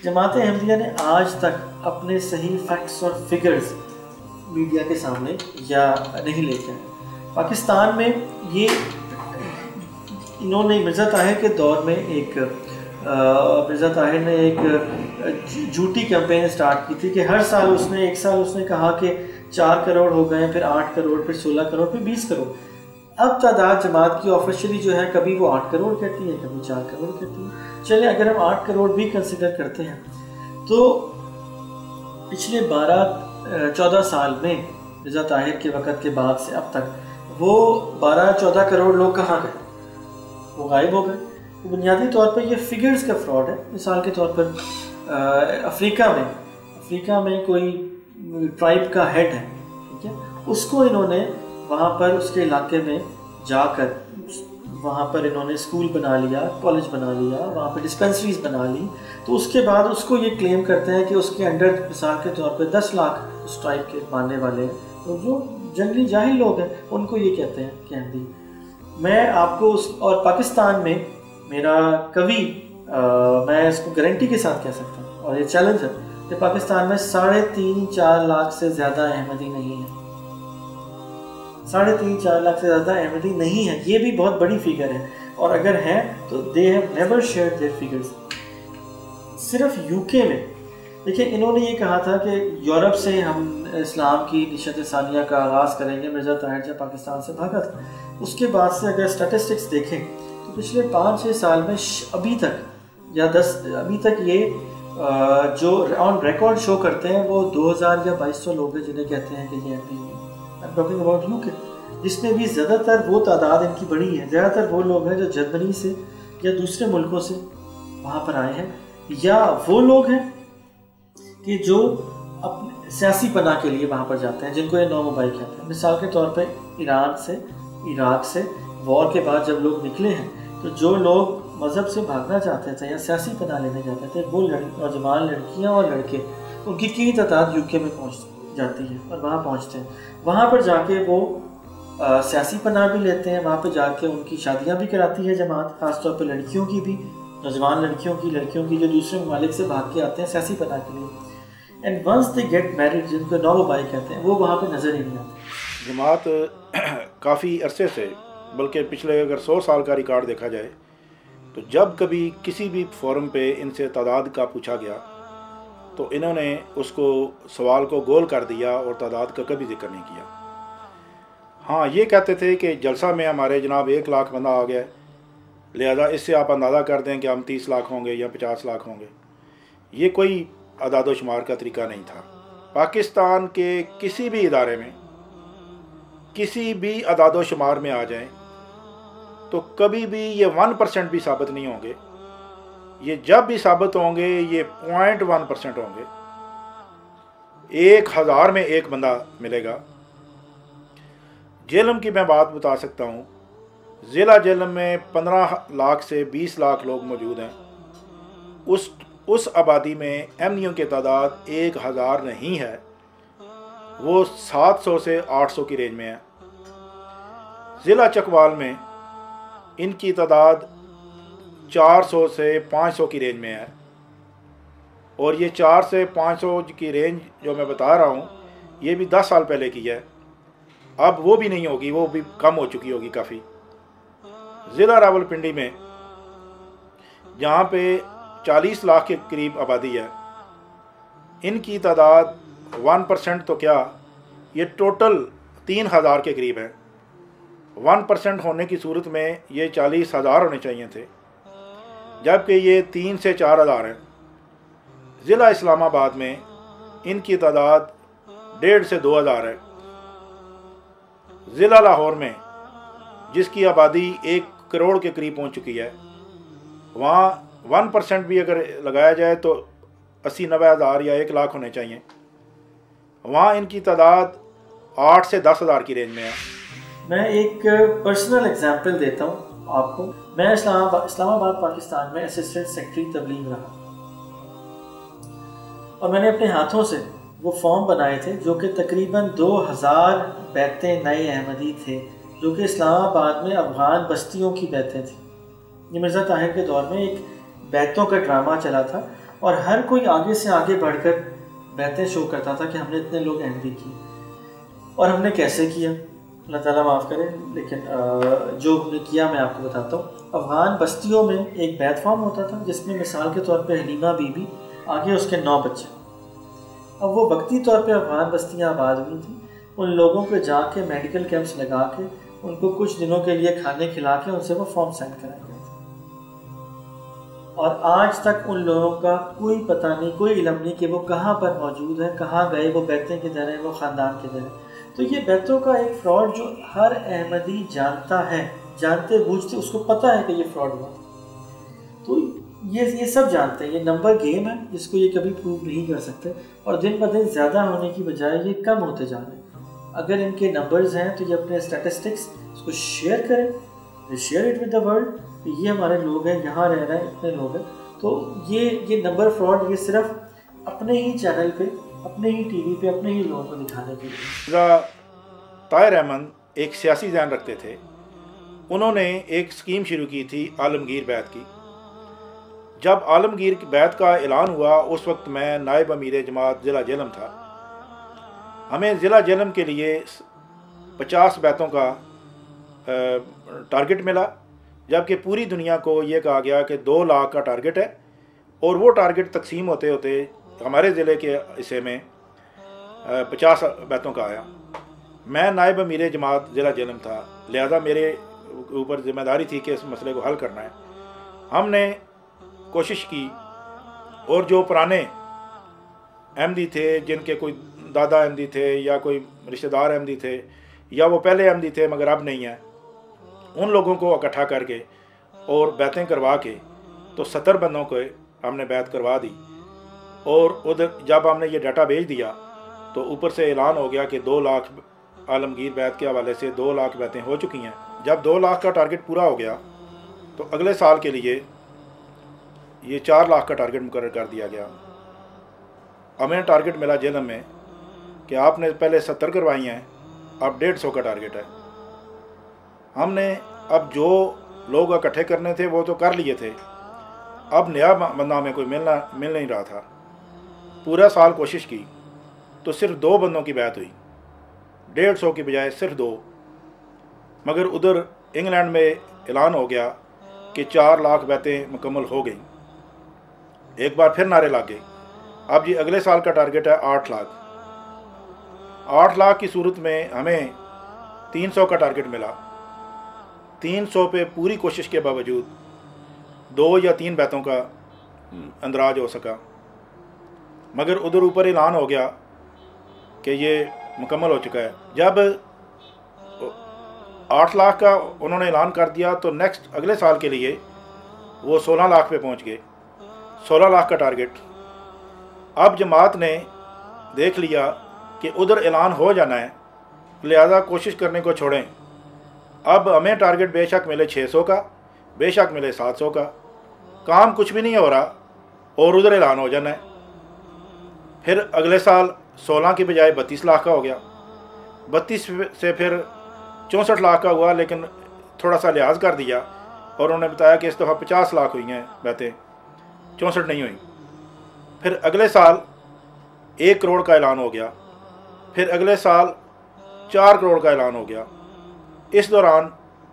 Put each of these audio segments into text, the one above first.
जमात अहमदिया ने आज तक अपने सही फैक्ट्स और फिगर्स मीडिया के सामने या नहीं लेके आए। पाकिस्तान में ये इन्होंने मिर्ज़ा ताहिर के दौर में मिर्ज़ा ताहिर ने एक झूठी कैंपेन स्टार्ट की थी कि हर साल उसने एक साल उसने कहा कि 4 करोड़ हो गए, फिर 8 करोड़, फिर 16 करोड़, फिर 20 करोड़। अब तादाद जमात की ऑफिशियली जो है कभी वो 8 करोड़ कहती है, कभी 4 करोड़ कहती है। चलिए अगर हम 8 करोड़ भी कंसिडर करते हैं तो पिछले 12-14 साल में मिर्ज़ा ताहिर के वक़्त के बाद से अब तक वो 12-14 करोड़ लोग कहाँ गए? वो गायब हो गए। तो बुनियादी तौर पर ये फिगर्स का फ्रॉड है। मिसाल के तौर पर अफ्रीका में कोई ट्राइब का हेड है, ठीक है, उसको इन्होंने वहाँ पर उसके इलाके में जाकर वहाँ पर इन्होंने स्कूल बना लिया, कॉलेज बना लिया, वहाँ पर डिस्पेंसरीज बना ली। तो उसके बाद उसको ये क्लेम करते हैं कि उसके अंडर मिसाल के तौर पर 10 लाख उस ट्राइब के मानने वाले हैं। तो जो जंगली जाहिल लोग हैं उनको ये कहते हैं कि अहमदी। मैं आपको और पाकिस्तान में मेरा कवि मैं इसको गारंटी के साथ कह सकता हूँ और ये चैलेंज है कि पाकिस्तान में 3.5-4 लाख से ज़्यादा अहमदी नहीं है। 3.5-4 लाख से ज़्यादा अहमदी नहीं है। ये भी बहुत बड़ी फिगर है, और अगर है तो they have never shared there figures. सिर्फ यूके में देखिए, इन्होंने ये कहा था कि यूरोप से हम इस्लाम की निशत सानिया का आगाज़ करेंगे। मिर्ज़ा ताहिर जब पाकिस्तान से भागा था, उसके बाद से अगर स्टैटिस्टिक्स देखें तो पिछले 5-6 साल में अभी तक ये जो ऑन रिकॉर्ड शो करते हैं वो 2000 या 2200 लोग हैं जिन्हें कहते हैं कि ये एमपी है। I am talking about UK, जिसमें भी ज़्यादातर वो तादाद इनकी बड़ी है। ज़्यादातर वो लोग हैं जो जर्मनी से या दूसरे मुल्कों से वहाँ पर आए हैं, या वो लोग हैं कि जो अपने सियासी पनाह के लिए वहाँ पर जाते हैं, जिनको ये नौमुबाई कहते हैं। मिसाल के तौर पे ईरान से, इराक से वॉर के बाद जब लोग निकले हैं, तो जो लोग मज़हब से भागना चाहते थे या सियासी पनाह लेने जाते थे, वो नौजवान लड़कियाँ और लड़के, उनकी कई तादाद यूके में पहुँच जाती है और वहाँ पहुँचते हैं। वहाँ पर जाके वो सियासी पनाह भी लेते हैं, वहाँ पर जाके उनकी शादियाँ भी कराती है जमात, ख़ासतौर पर लड़कियों की भी, नौजवान लड़कियों की जो दूसरे ममालिक से भाग के आते हैं सियासी पनाह के लिए। And once they get married, जिनको नौमुबाई कहते हैं, वो वहाँ पे नज़र ही नहीं आते। जमात काफ़ी अरसे से, बल्कि पिछले अगर 100 साल का रिकॉर्ड देखा जाए तो जब कभी किसी भी फोरम पे इनसे तादाद का पूछा गया तो इन्होंने उसको सवाल को गोल कर दिया और तादाद का कभी जिक्र नहीं किया। हाँ, ये कहते थे कि जलसा में हमारे जनाब 1 लाख बंदा आ गया, लिहाजा इससे आप अंदाज़ा कर दें कि हम 30 लाख होंगे या 50 लाख होंगे। ये कोई अदाद शुमार का तरीका नहीं था। पाकिस्तान के किसी भी इदारे में किसी भी अदाद शुमार में आ जाएं तो कभी भी ये 1% भी साबित नहीं होंगे। ये जब भी साबित होंगे ये 0.1% होंगे। 1000 में 1 बंदा मिलेगा। जेलम की मैं बात बता सकता हूँ, ज़िला जेलम में 15 लाख से 20 लाख लोग मौजूद हैं। उस आबादी में एमनियों की तादाद 1000 नहीं है, वो 700 से 800 की रेंज में है। ज़िला चकवाल में इनकी तादाद 400 से 500 की रेंज में है, और ये 4 से 500 की रेंज जो मैं बता रहा हूँ ये भी 10 साल पहले की है। अब वो भी नहीं होगी, वो भी कम हो चुकी होगी काफ़ी। ज़िला रावलपिंडी में जहाँ पे 40 लाख के करीब आबादी है, इनकी तादाद 1% तो क्या, ये टोटल 3000 के करीब है। 1% होने की सूरत में ये 40,000 होने चाहिए थे, जबकि ये 3 से 4,000 हैं। ज़िला इस्लामाबाद में इनकी तादाद 1.5 से 2,000 है। ज़िला लाहौर में जिसकी आबादी 1 करोड़ के करीब पहुंच चुकी है, वहाँ 1% भी अगर लगाया जाए तो 80-90 हज़ार या 1 लाख होने चाहिए। वहाँ इनकी तादाद 8 से 10,000 की रेंज में है। मैं एक पर्सनल एग्जांपल देता हूँ आपको। मैं इस्लामाबाद पाकिस्तान में असिस्टेंट सेक्रेटरी तबलीग रहा, और मैंने अपने हाथों से वो फॉर्म बनाए थे जो कि तकरीबन 2000 बैतें नए अहमदी थे, जो कि इस्लामाबाद में अफ़गान बस्तियों की बैतें थी। ये मिर्ज़ा ताहिर के दौर में एक बैतों का ड्रामा चला था, और हर कोई आगे से आगे बढ़कर बैतें शो करता था कि हमने इतने लोग एमडी किए। और हमने कैसे किया, अल्लाह ताला माफ़ करे, लेकिन जो हमने किया मैं आपको बताता हूँ। अफ़गान बस्तियों में एक बैत फॉर्म होता था जिसमें मिसाल के तौर पे हलीमा बीबी, आगे उसके 9 बच्चे। अब वो वक्ती तौर पे अफ़गान बस्तियाँ आबाद हुई थी। उन लोगों को जाके मेडिकल कैंप्स लगा के उनको कुछ दिनों के लिए खाने खिला के उनसे वो फॉर्म साइन कराए गए थे। और आज तक उन लोगों का कोई पता नहीं, कोई इल्म नहीं कि वो कहाँ पर मौजूद है, कहाँ गए, वो बैतें किधर हैं, वो ख़ानदान किधर है। तो ये बैतों का एक फ़्रॉड जो हर अहमदी जानता है, जानते बूझते उसको पता है कि ये फ़्रॉड हुआ। तो ये सब जानते हैं, ये नंबर गेम है जिसको ये कभी प्रूव नहीं कर सकते। और दिन ब दिन ज़्यादा होने की बजाय ये कम होते जा रहे हैं। अगर इनके नंबर्स हैं तो ये अपने स्टैटिस्टिक्स उसको शेयर करें, share it with the world. ये हमारे लोग हैं, यहाँ रह रहे हैं, इतने लोग हैं। तो ये नंबर फ्रॉड ये सिर्फ अपने ही चैनल पे, अपने ही टीवी पे, अपने ही लोगों को दिखाने के लिए। ताहिर अहमद एक सियासी ध्यान रखते थे। उन्होंने एक स्कीम शुरू की थी आलमगीर बैत की। जब आलमगीर की बैत का ऐलान हुआ उस वक्त मैं नायब अमीर जमात ज़िला जेहलम था। हमें ज़िला जेहलम के लिए 50 बैतों का टारगेट मिला, जबकि पूरी दुनिया को ये कहा गया कि 2 लाख का टारगेट है। और वो टारगेट तकसीम होते होते हमारे ज़िले के हिस्से में 50 बैतों का आया। मैं नायब अमीर जमात ज़िला जेहलम था, लिहाजा मेरे ऊपर ज़िम्मेदारी थी कि इस मसले को हल करना है। हमने कोशिश की और जो पुराने अहमदी थे, जिनके कोई दादा अहमदी थे या कोई रिश्तेदार अहमदी थे या वो पहले अहमदी थे मगर अब नहीं है, उन लोगों को इकट्ठा करके और बैतें करवा के तो 70 बंदों को हमने बैत करवा दी। और उधर जब हमने ये डाटा भेज दिया तो ऊपर से ऐलान हो गया कि 2 लाख आलमगीर बैत के हवाले से 2 लाख बैतें हो चुकी हैं। जब 2 लाख का टारगेट पूरा हो गया तो अगले साल के लिए ये 4 लाख का टारगेट मुकर्रर कर दिया गया। हमें टारगेट मिला जेहलम में कि आपने पहले 70 करवाई हैं, अब 150 का टारगेट है। हमने अब जो लोग इकट्ठे करने थे वो तो कर लिए थे, अब नया बंदा हमें कोई मिल नहीं रहा था। पूरा साल कोशिश की तो सिर्फ 2 बंदों की बैत हुई, 150 की बजाय सिर्फ 2। मगर उधर इंग्लैंड में ऐलान हो गया कि 4 लाख बैतें मुकम्मल हो गई। एक बार फिर नारे लग गए। अब जी अगले साल का टारगेट है 8 लाख। 8 लाख की सूरत में हमें 300 का टारगेट मिला। 300 पे पूरी कोशिश के बावजूद 2 या 3 बैतों का अंदराज हो सका। मगर उधर ऊपर ऐलान हो गया कि ये मुकम्मल हो चुका है। जब 8 लाख का उन्होंने ऐलान कर दिया तो नेक्स्ट अगले साल के लिए वो 16 लाख पे पहुंच गए, 16 लाख का टारगेट। अब जमात ने देख लिया कि उधर ऐलान हो जाना है, लिहाजा कोशिश करने को छोड़ें। अब हमें टारगेट बेशक मिले 600 का, बेशक मिले 700 का, काम कुछ भी नहीं हो रहा और उधर ऐलान हो जाना है। फिर अगले साल 16 की बजाय 32 लाख का हो गया, 32 से फिर 64 लाख का हुआ, लेकिन थोड़ा सा लिहाज कर दिया और उन्होंने बताया कि इस दफ़ा 50 लाख हुई हैं बैतें, 64 नहीं हुई। फिर अगले साल 1 करोड़ का ऐलान हो गया, फिर अगले साल 4 करोड़ का ऐलान हो गया। इस दौरान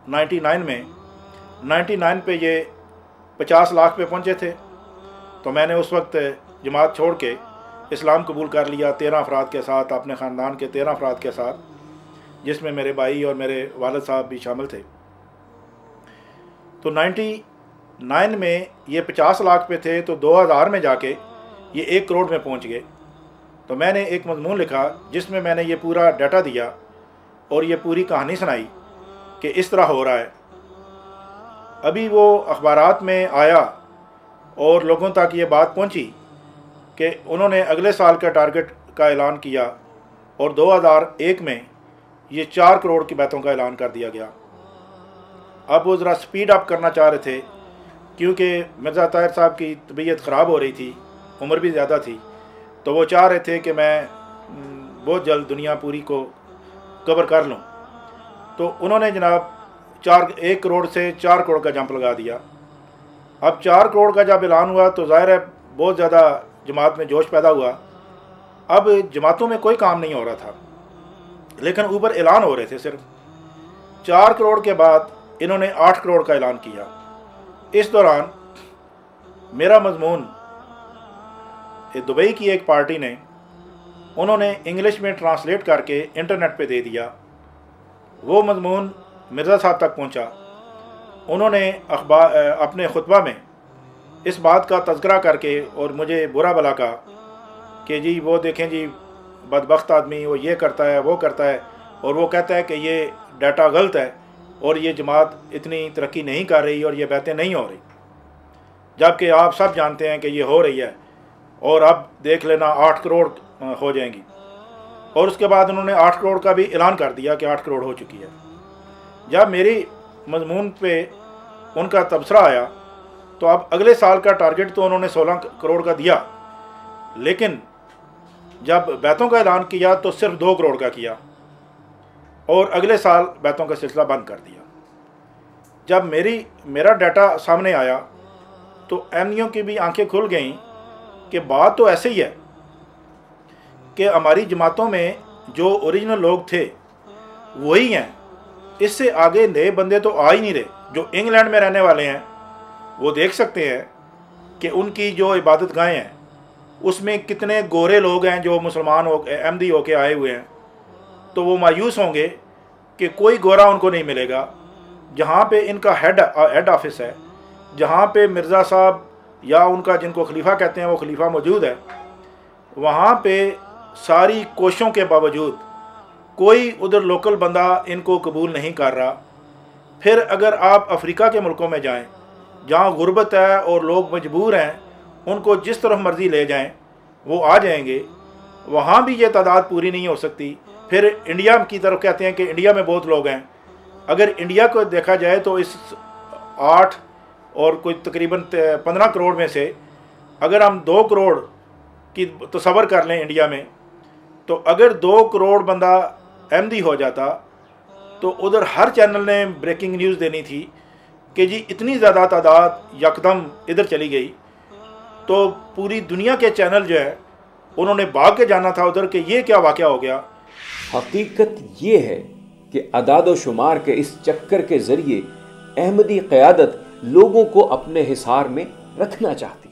99 पे ये 50 लाख पे पहुंचे थे। तो मैंने उस वक्त जमात छोड़ के इस्लाम कबूल कर लिया 13 अफराद के साथ, अपने ख़ानदान के 13 अफराद के साथ, जिसमें मेरे भाई और मेरे वालिद साहब भी शामिल थे। तो 99 में ये 50 लाख पे थे, तो 2000 में जाके ये 1 करोड़ में पहुंच गए। तो मैंने एक मजमून लिखा जिसमें मैंने ये पूरा डाटा दिया और ये पूरी कहानी सुनाई कि इस तरह हो रहा है। अभी वो अखबारात में आया और लोगों तक ये बात पहुंची कि उन्होंने अगले साल का टारगेट का ऐलान किया और 2001 में ये 4 करोड़ की बैतों का ऐलान कर दिया गया। अब वो ज़रा स्पीड अप करना चाह रहे थे क्योंकि मिर्ज़ा ताहिर साहब की तबीयत ख़राब हो रही थी, उम्र भी ज़्यादा थी, तो वो चाह रहे थे कि मैं बहुत जल्द दुनिया पूरी को कवर कर लूँ। तो उन्होंने जनाब 1 करोड़ से 4 करोड़ का जंप लगा दिया। अब 4 करोड़ का जब ऐलान हुआ तो ज़ाहिर है बहुत ज़्यादा जमात में जोश पैदा हुआ। अब जमातों में कोई काम नहीं हो रहा था, लेकिन ऊपर ऐलान हो रहे थे। सिर्फ 4 करोड़ के बाद इन्होंने 8 करोड़ का ऐलान किया। इस दौरान मेरा मजमून दुबई की एक पार्टी ने उन्होंने इंग्लिश में ट्रांसलेट करके इंटरनेट पे दे दिया। वो मजमून मिर्ज़ा साहब तक पहुंचा। उन्होंने अपने खुतबा में इस बात का तज़किरा करके और मुझे बुरा भला कहा कि जी वो देखें जी, बदबख्त आदमी, वो ये करता है, वो करता है, और वो कहता है कि ये डाटा गलत है और ये जमात इतनी तरक्की नहीं कर रही और ये बातें नहीं हो रही, जबकि आप सब जानते हैं कि ये हो रही है और अब देख लेना 8 करोड़ हो जाएंगी। और उसके बाद उन्होंने 8 करोड़ का भी ऐलान कर दिया कि 8 करोड़ हो चुकी है। जब मेरी मजमून पे उनका तबसरा आया तो अब अगले साल का टारगेट तो उन्होंने 16 करोड़ का दिया, लेकिन जब बैतों का ऐलान किया तो सिर्फ 2 करोड़ का किया और अगले साल बैतों का सिलसिला बंद कर दिया। जब मेरा डाटा सामने आया तो एमनियों की भी आंखें खुल गईं कि बात तो ऐसे ही है कि हमारी जमातों में जो ओरिजिनल लोग थे वही हैं, इससे आगे नए बंदे तो आ ही नहीं रहे। जो इंग्लैंड में रहने वाले हैं वो देख सकते हैं कि उनकी जो इबादत गाहें हैं उसमें कितने गोरे लोग हैं जो मुसलमान अहमदी होके आए हुए हैं, तो वो मायूस होंगे कि कोई गोरा उनको नहीं मिलेगा। जहाँ पे इनका हेड ऑफिस है, जहाँ पे मिर्ज़ा साहब या उनका जिनको खलीफा कहते हैं वो खलीफा मौजूद है, वहाँ पे सारी कोशिशों के बावजूद कोई उधर लोकल बंदा इनको कबूल नहीं कर रहा। फिर अगर आप अफ्रीका के मुल्कों में जाएं जहाँ गुर्बत है और लोग मजबूर हैं, उनको जिस तरफ मर्ज़ी ले जाएं वो आ जाएंगे, वहाँ भी ये तादाद पूरी नहीं हो सकती। फिर इंडिया की तरफ कहते हैं कि इंडिया में बहुत लोग हैं। अगर इंडिया को देखा जाए तो इस 8 और कोई तकरीबन 15 करोड़ में से अगर हम 2 करोड़ की तसव्वुर कर लें इंडिया में, तो अगर 2 करोड़ बंदा अहमदी हो जाता तो उधर हर चैनल ने ब्रेकिंग न्यूज़ देनी थी कि जी इतनी ज़्यादा तादाद यकदम इधर चली गई, तो पूरी दुनिया के चैनल जो है उन्होंने भाग के जाना था उधर कि ये क्या वाक़या हो गया। हकीकत ये है कि अदाद व शुमार के इस चक्कर के ज़रिए अहमदी क़यादत लोगों को अपने हिसार में रखना चाहती